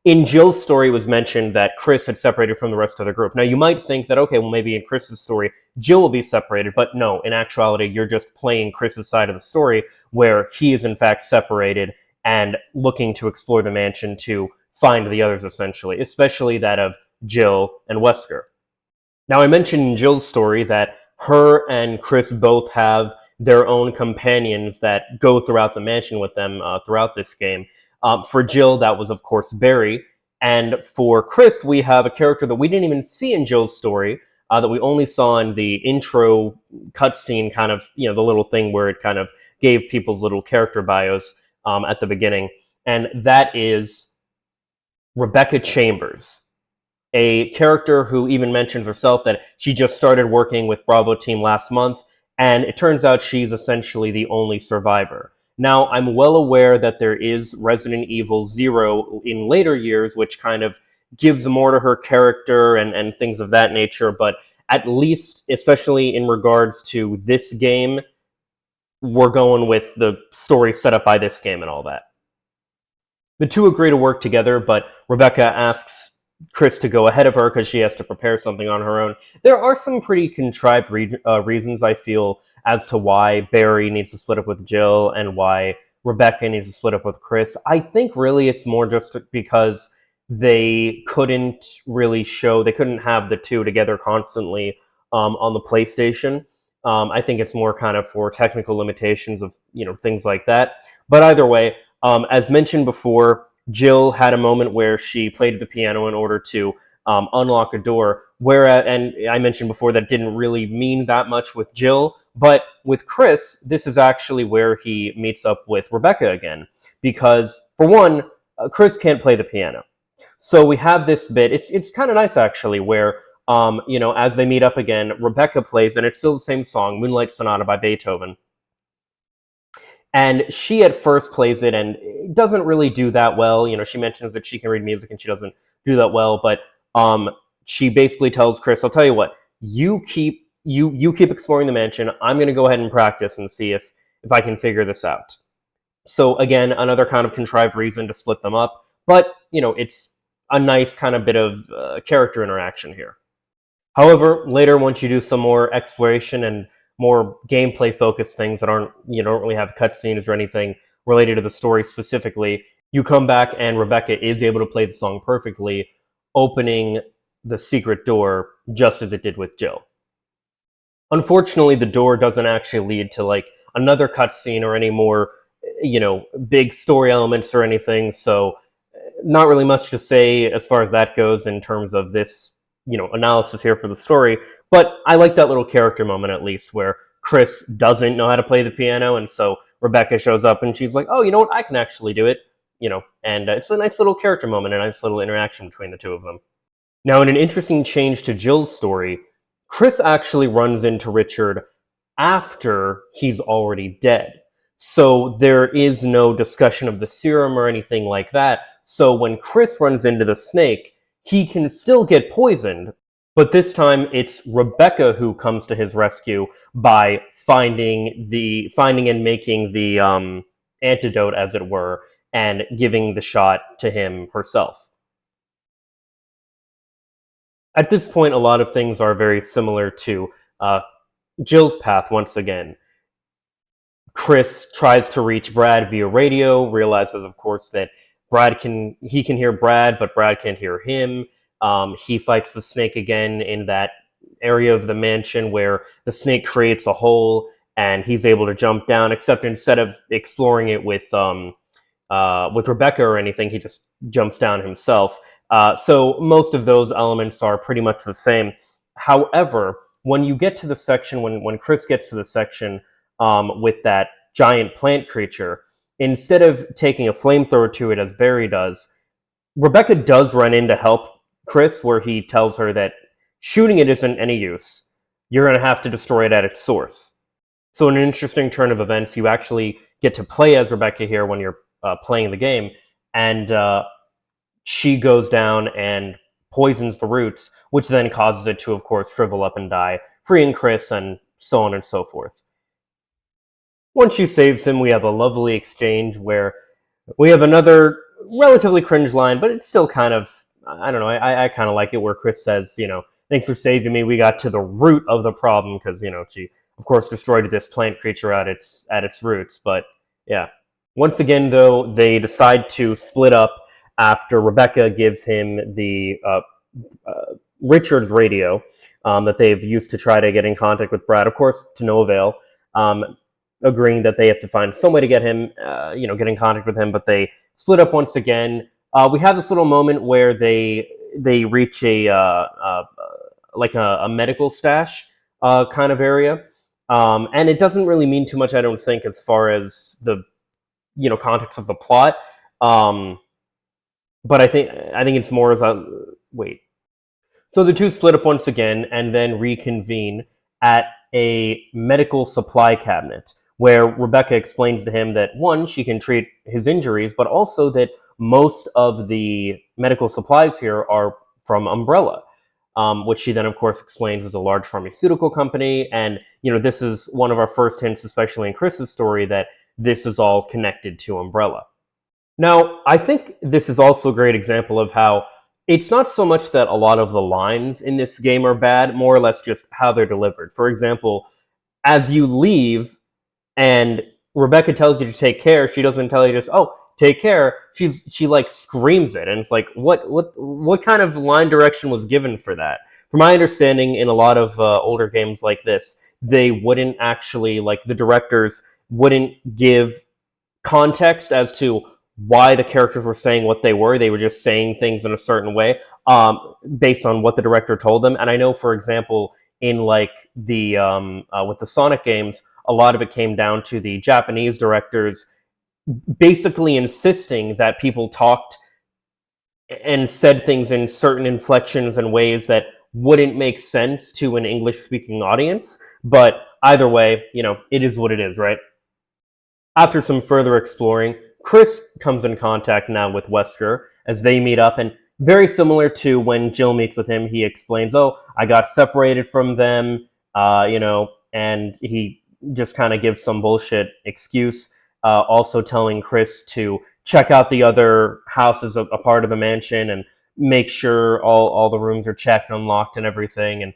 in Jill's story, it was mentioned that Chris had separated from the rest of the group. Now, you might think that, okay, well, maybe in Chris's story, Jill will be separated, but no, in actuality, you're just playing Chris's side of the story, where he is in fact separated and looking to explore the mansion to find the others, essentially, especially that of Jill and Wesker. Now, I mentioned in Jill's story that her and Chris both have their own companions that go throughout the mansion with them throughout this game. For Jill, that was, of course, Barry. And for Chris, we have a character that we didn't even see in Jill's story, that we only saw in the intro cutscene, kind of, the little thing where it kind of gave people's little character bios at the beginning. And that is Rebecca Chambers, a character who even mentions herself that she just started working with Bravo Team last month, and it turns out she's essentially the only survivor. Now, I'm well aware that there is Resident Evil 0 in later years, which kind of gives more to her character and things of that nature, but at least, especially in regards to this game, we're going with the story set up by this game and all that. The two agree to work together, but Rebecca asks Chris to go ahead of her because she has to prepare something on her own. There are some pretty contrived reasons, I feel, as to why Barry needs to split up with Jill and why Rebecca needs to split up with Chris. I think really it's more just because they couldn't they couldn't have the two together constantly on the PlayStation. I think it's more kind of for technical limitations of things like that. But either way, as mentioned before, Jill had a moment where she played the piano in order to unlock a door. And I mentioned before that didn't really mean that much with Jill, but with Chris, this is actually where he meets up with Rebecca again, because for one, Chris can't play the piano. So we have this bit. It's kind of nice actually, where as they meet up again, Rebecca plays, and it's still the same song, Moonlight Sonata by Beethoven. And she at first plays it and it doesn't really do that well. She mentions that she can read music and she doesn't do that well, but she basically tells Chris, "I'll tell you what, you keep exploring the mansion. I'm going to go ahead and practice and see if I can figure this out." So again, another kind of contrived reason to split them up, but it's a nice kind of bit of character interaction here. However, later once you do some more exploration and more gameplay focused things that aren't don't really have cutscenes or anything related to the story specifically, you come back and Rebecca is able to play the song perfectly, opening the secret door just as it did with Jill. Unfortunately, the door doesn't actually lead to like another cutscene or any more big story elements or anything, so not really much to say as far as that goes in terms of this analysis here for the story. But I like that little character moment at least, where Chris doesn't know how to play the piano, and so Rebecca shows up and she's like, "Oh, you know what, I can actually do it," and it's a nice little character moment, a nice little interaction between the two of them. Now, in an interesting change to Jill's story, Chris actually runs into Richard after he's already dead. So there is no discussion of the serum or anything like that. So when Chris runs into the snake, he can still get poisoned, but this time it's Rebecca who comes to his rescue by finding and making the antidote, as it were, and giving the shot to him herself. At this point, a lot of things are very similar to Jill's path once again. Chris tries to reach Brad via radio, realizes, of course, that he can hear Brad, but Brad can't hear him. He fights the snake again in that area of the mansion where the snake creates a hole, and he's able to jump down, except instead of exploring it with Rebecca or anything, he just jumps down himself. So most of those elements are pretty much the same. However, when you get to the section, when Chris gets to the section with that giant plant creature, instead of taking a flamethrower to it as Barry does, Rebecca does run in to help Chris, where he tells her that shooting it isn't any use. You're going to have to destroy it at its source. So in an interesting turn of events, you actually get to play as Rebecca here when you're playing the game, and she goes down and poisons the roots, which then causes it to, of course, shrivel up and die, freeing Chris, and so on and so forth. Once she saves him, we have a lovely exchange where we have another relatively cringe line, but it's still kind of, I don't know, I kind of like it, where Chris says, "Thanks for saving me. We got to the root of the problem," because, she, of course, destroyed this plant creature at its roots. But, yeah. Once again, though, they decide to split up after Rebecca gives him the Richard's radio that they've used to try to get in contact with Brad, of course, to no avail, agreeing that they have to find some way to get him, get in contact with him, but they split up once again. We have this little moment where they reach a medical stash kind of area, and it doesn't really mean too much, I don't think, as far as the context of the plot. But I think it's more as a wait. So the two split up once again and then reconvene at a medical supply cabinet, where Rebecca explains to him that, one, she can treat his injuries, but also that most of the medical supplies here are from Umbrella, which she then, of course, explains is a large pharmaceutical company. And, this is one of our first hints, especially in Chris's story, that this is all connected to Umbrella. Now, I think this is also a great example of how it's not so much that a lot of the lines in this game are bad, more or less just how they're delivered. For example, as you leave and Rebecca tells you to take care, she doesn't tell you just, "Oh, take care, she like screams it, and it's like, what kind of line direction was given for that? From my understanding, in a lot of older games like this, they wouldn't actually, like, the directors wouldn't give context as to why the characters were saying what they were. They were just saying things in a certain way, based on what the director told them. And I know, for example, in like the with the Sonic games, a lot of it came down to the Japanese directors basically insisting that people talked and said things in certain inflections and ways that wouldn't make sense to an English speaking audience. But either way, it is what it is, right? After some further exploring, Chris comes in contact now with Wesker as they meet up, and very similar to when Jill meets with him, he explains, "Oh, I got separated from them," and he just kind of gives some bullshit excuse, also telling Chris to check out the other houses a part of the mansion and make sure all the rooms are checked and unlocked and everything, and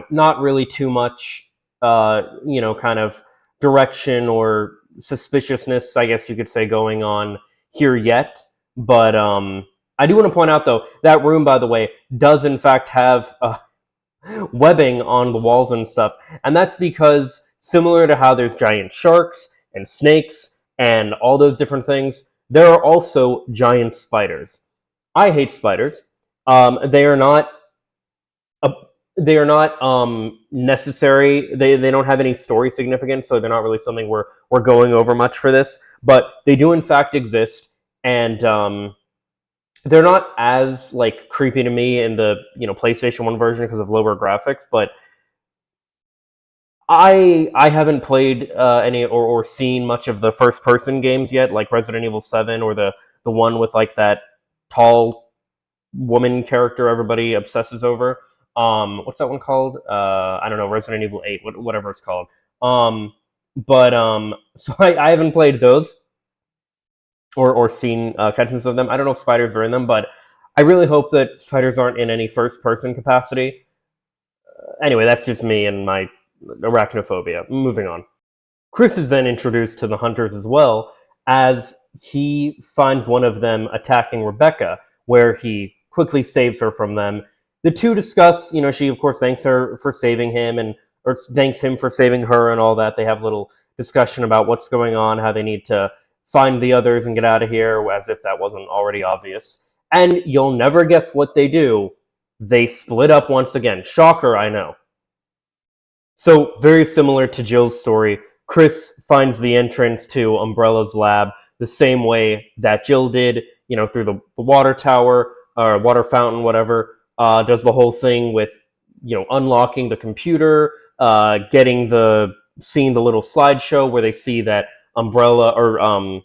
not really too much, kind of direction or suspiciousness, I guess you could say, going on here yet. But I do want to point out, though, that room, by the way, does in fact have webbing on the walls and stuff. And that's because, similar to how there's giant sharks and snakes and all those different things, there are also giant spiders. I hate spiders. They are not a, they are not necessary. They don't have any story significance, so they're not really something we're going over much for this. But they do in fact exist, and they're not as like creepy to me in the PlayStation 1 version because of lower graphics. But I haven't played any or seen much of the first person games yet, like Resident Evil 7 or the one with like that tall woman character everybody obsesses over. What's that one called? I don't know, Resident Evil 8, whatever it's called. But so I haven't played those or seen cutscenes of them. I don't know if spiders are in them, but I really hope that spiders aren't in any first person capacity. Anyway, that's just me and my arachnophobia. Moving on. Chris is then introduced to the hunters as well, as he finds one of them attacking Rebecca, where he quickly saves her from them. The two discuss, she of course thanks her for saving him, or thanks him for saving her and all that. They have a little discussion about what's going on, how they need to find the others and get out of here, as if that wasn't already obvious. And you'll never guess what they do. They split up once again. Shocker, I know. So, very similar to Jill's story, Chris finds the entrance to Umbrella's lab the same way that Jill did, through the water tower, or water fountain, whatever. Does the whole thing with, unlocking the computer, seeing the little slideshow where they see that Umbrella, or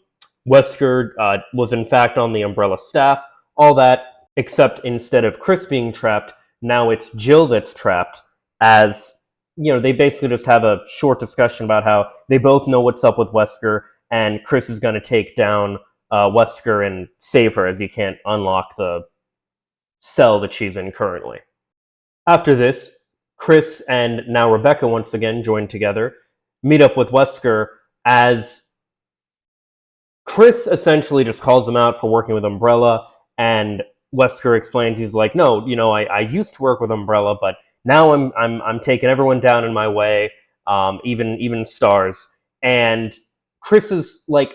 Wesker was in fact on the Umbrella staff, all that, except instead of Chris being trapped, now it's Jill that's trapped, as they basically just have a short discussion about how they both know what's up with Wesker, and Chris is going to take down Wesker and save her, as he can't unlock the cell that she's in currently. After this, Chris and now Rebecca once again join together, meet up with Wesker, as Chris essentially just calls him out for working with Umbrella, and Wesker explains, he's like, "No, I used to work with Umbrella, but now I'm taking everyone down in my way, even stars." And Chris is like,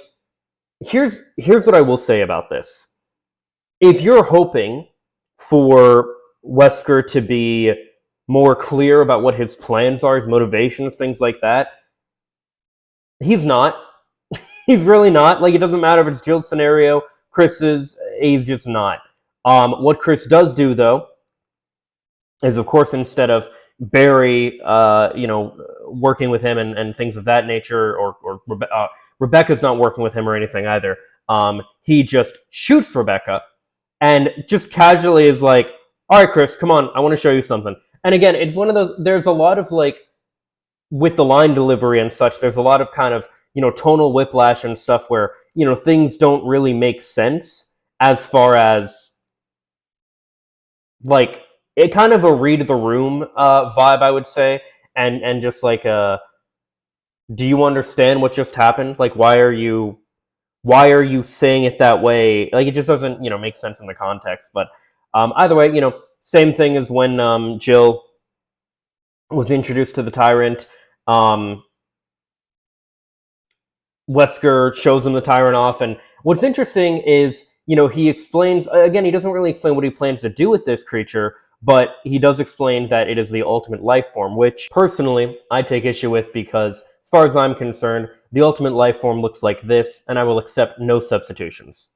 "Here's what I will say about this. If you're hoping for Wesker to be more clear about what his plans are, his motivations, things like that, he's not. He's really not. Like, it doesn't matter if it's Jill's scenario, Chris's, he's just not. What Chris does do, though, is, of course, instead of Barry, working with him and things of that nature, or Rebecca's not working with him or anything either, he just shoots Rebecca and just casually is like, "All right, Chris, come on, I want to show you something." And again, it's one of those, there's a lot of, like, with the line delivery and such, there's a lot of kind of, tonal whiplash and stuff where, things don't really make sense, as far as, like, it kind of a read the room vibe, I would say, and just like, do you understand what just happened? Like, why are you why are you saying it that way? Like, it just doesn't, make sense in the context. But either way, same thing as when Jill was introduced to the Tyrant. Um, Wesker shows him the Tyrant off, and what's interesting is, he explains again. He doesn't really explain what he plans to do with this creature, but he does explain that it is the ultimate life form, which personally I take issue with because, as far as I'm concerned, the ultimate life form looks like this, and I will accept no substitutions.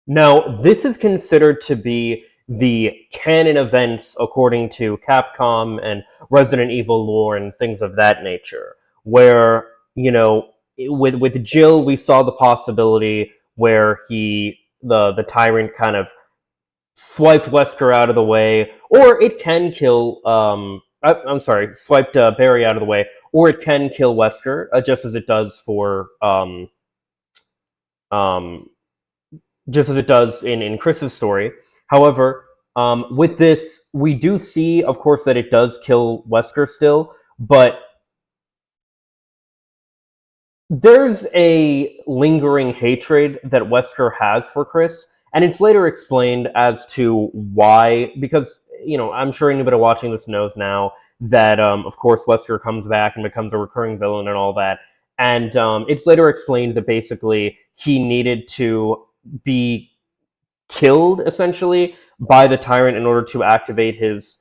Now, this is considered to be the canon events according to Capcom and Resident Evil lore and things of that nature, where, with Jill, we saw the possibility where the tyrant kind of swiped Wesker out of the way, or it can kill, I'm sorry, swiped Barry out of the way, or it can kill Wesker, just as it does um, just as it does in Chris's story. However, with this, we do see, of course, that it does kill Wesker still, but there's a lingering hatred that Wesker has for Chris, and it's later explained as to why, because, I'm sure anybody watching this knows now that, of course, Wesker comes back and becomes a recurring villain and all that, and it's later explained that basically he needed to be killed essentially by the tyrant in order to activate his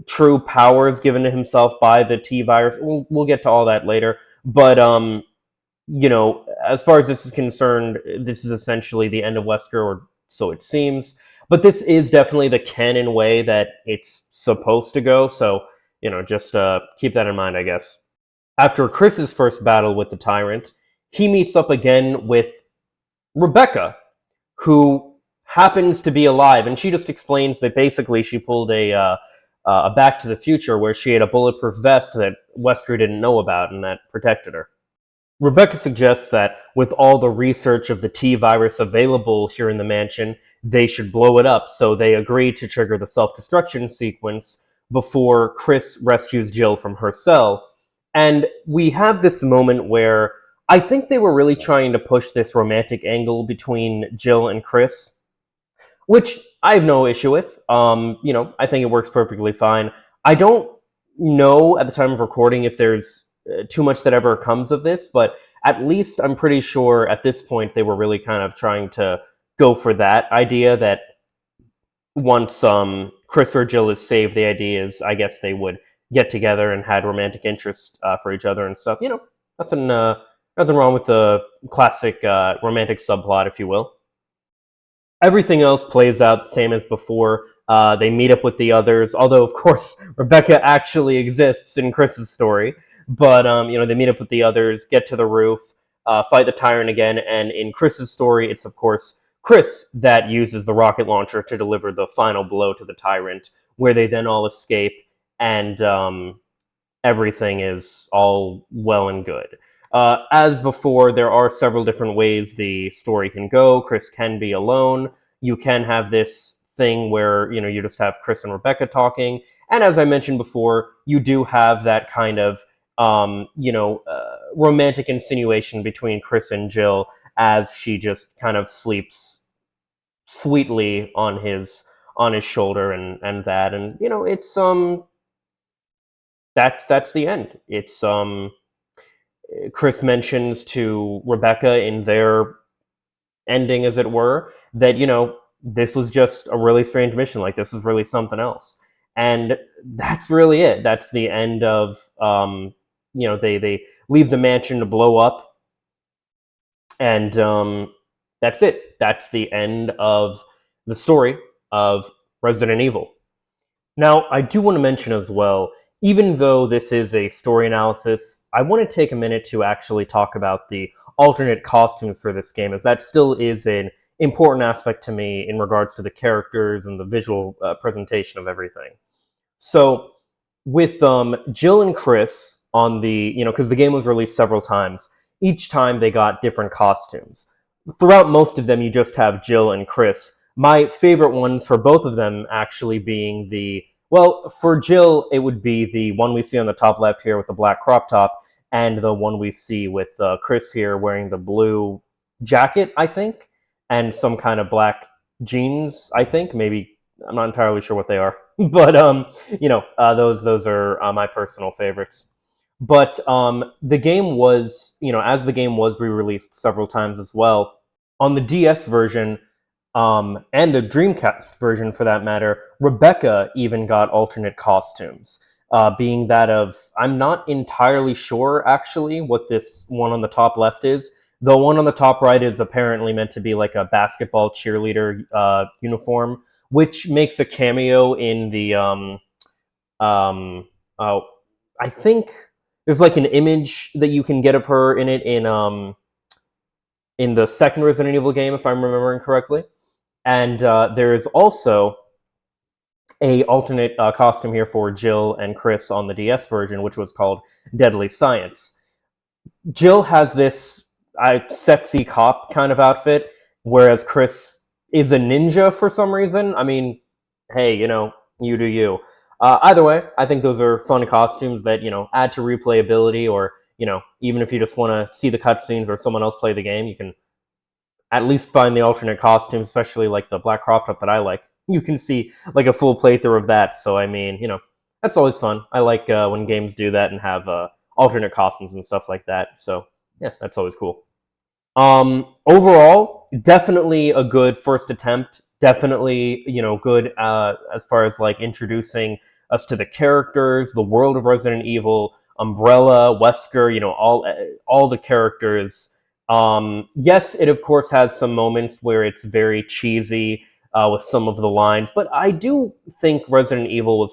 true powers given to himself by the T virus. We'll get to all that later, but as far as this is concerned, this is essentially the end of Wesker, or so it seems. But this is definitely the canon way that it's supposed to go. So just keep that in mind, I guess. After Chris's first battle with the tyrant, he meets up again with Rebecca, who happens to be alive, and she just explains that basically she pulled a Back to the Future where she had a bulletproof vest that Wesker didn't know about and that protected her. Rebecca suggests that with all the research of the T virus available here in the mansion, they should blow it up, so they agree to trigger the self-destruction sequence before Chris rescues Jill from her cell. And we have this moment where I think they were really trying to push this romantic angle between Jill and Chris, which I have no issue with. I think it works perfectly fine. I don't know at the time of recording if there's too much that ever comes of this, but at least I'm pretty sure at this point they were really kind of trying to go for that idea that once Chris or Jill is saved, the idea is, I guess, they would get together and had romantic interest for each other and stuff. Nothing wrong with the classic romantic subplot, if you will. Everything else plays out the same as before. They meet up with the others, although, of course, Rebecca actually exists in Chris's story. But, they meet up with the others, get to the roof, fight the tyrant again, and in Chris's story, it's, of course, Chris that uses the rocket launcher to deliver the final blow to the tyrant, where they then all escape, and everything is all well and good. As before, there are several different ways the story can go. Chris can be alone. You can have this thing where, you just have Chris and Rebecca talking. And as I mentioned before, you do have that kind of, romantic insinuation between Chris and Jill as she just kind of sleeps sweetly on his shoulder and that. And, it's, that's the end. It's, Chris mentions to Rebecca in their ending, as it were, that, this was just a really strange mission. Like, this was really something else. And that's really it. That's the end of, they leave the mansion to blow up. And that's it. That's the end of the story of Resident Evil. Now, I do want to mention as well, even though this is a story analysis, I want to take a minute to actually talk about the alternate costumes for this game, as that still is an important aspect to me in regards to the characters and the visual presentation of everything. So, with Jill and Chris on the, because the game was released several times, each time they got different costumes. Throughout most of them, you just have Jill and Chris. My favorite ones for both of them actually being for Jill, it would be the one we see on the top left here with the black crop top, and the one we see with Chris here wearing the blue jacket, I think, and some kind of black jeans, I think. Maybe I'm not entirely sure what they are, but those are my personal favorites. But the game was, as the game was re-released several times as well on the DS version, and the Dreamcast version for that matter. Rebecca even got alternate costumes, being that of, I'm not entirely sure actually what this one on the top left is. The one on the top right is apparently meant to be like a basketball cheerleader uniform, which makes a cameo in the um, uh, I think there's like an image that you can get of her in it in the second Resident Evil game, if I'm remembering correctly. And there's also a alternate costume here for Jill and Chris on the DS version, which was called Deadly Science. Jill has this sexy cop kind of outfit, whereas Chris is a ninja for some reason. I mean, hey, you do you. Either way, I think those are fun costumes that add to replayability, or even if you just want to see the cutscenes or someone else play the game, you can at least find the alternate costume, especially like the black crop top that I like. You can see like a full playthrough of that. So I mean, that's always fun. I like when games do that and have alternate costumes and stuff like that. So yeah, that's always cool. Overall, definitely a good first attempt. Definitely, good as far as like introducing us to the characters, the world of Resident Evil, Umbrella, Wesker, all the characters. Yes, it of course has some moments where it's very cheesy with some of the lines, but I do think Resident Evil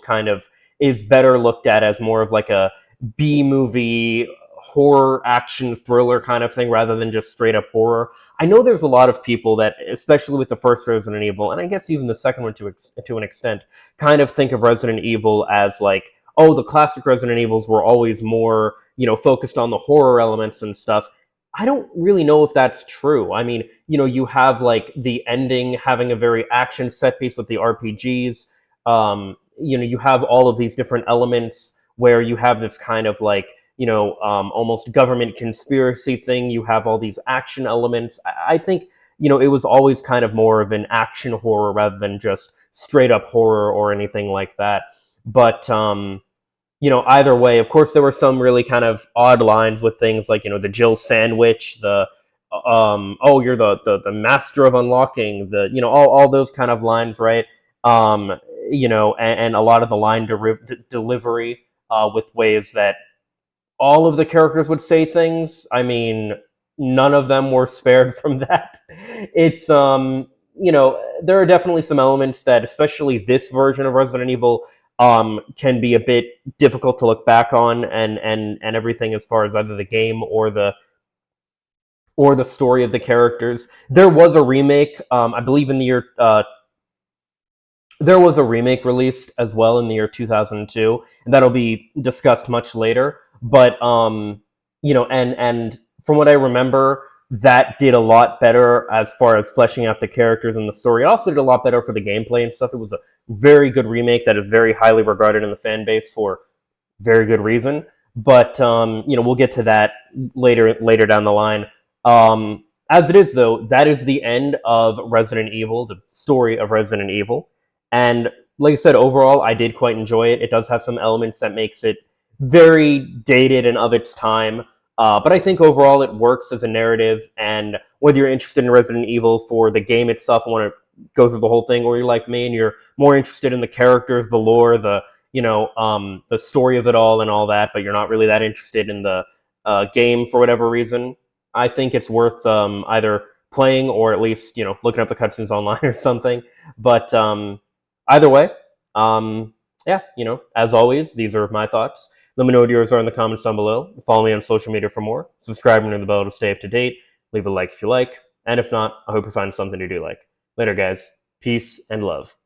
is better looked at as more of like a B movie horror action thriller kind of thing rather than just straight up horror. I know there's a lot of people that, especially with the first Resident Evil, and I guess even the second one to an extent, kind of think of Resident Evil as like, oh, the classic Resident Evils were always more, focused on the horror elements and stuff. I don't really know if that's true. I mean, you have like the ending having a very action set piece with the RPGs. You have all of these different elements where you have this kind of like, almost government conspiracy thing. You have all these action elements. I think, it was always kind of more of an action horror rather than just straight up horror or anything like that. But, either way, of course, there were some really kind of odd lines with things like, the Jill sandwich, the, oh, you're the master of unlocking, the, all those kind of lines, right? And a lot of the line delivery with ways that all of the characters would say things. I mean, none of them were spared from that. It's there are definitely some elements that, especially this version of Resident Evil, can be a bit difficult to look back on, and everything as far as either the game or the story of the characters. There was a remake, I believe, in the year there was a remake released as well in the year 2002, and that'll be discussed much later. But and from what I remember, that did a lot better as far as fleshing out the characters and the story. It also did a lot better for the gameplay and stuff. It was a very good remake that is very highly regarded in the fan base for very good reason. But we'll get to that later down the line. As it is, though, that is the end of Resident Evil, the story of Resident Evil. And like I said, overall, I did quite enjoy it. It does have some elements that makes it very dated and of its time. But I think overall it works as a narrative. And whether you're interested in Resident Evil for the game itself and want to go through the whole thing, or you're like me and you're more interested in the characters, the lore, the story of it all and all that, but you're not really that interested in the game for whatever reason, I think it's worth either playing or at least looking up the cutscenes online or something. But either way, yeah, as always, these are my thoughts. Let me know what yours are in the comments down below. Follow me on social media for more. Subscribe and ring the bell to stay up to date. Leave a like if you like. And if not, I hope you find something you do like. Later, guys. Peace and love.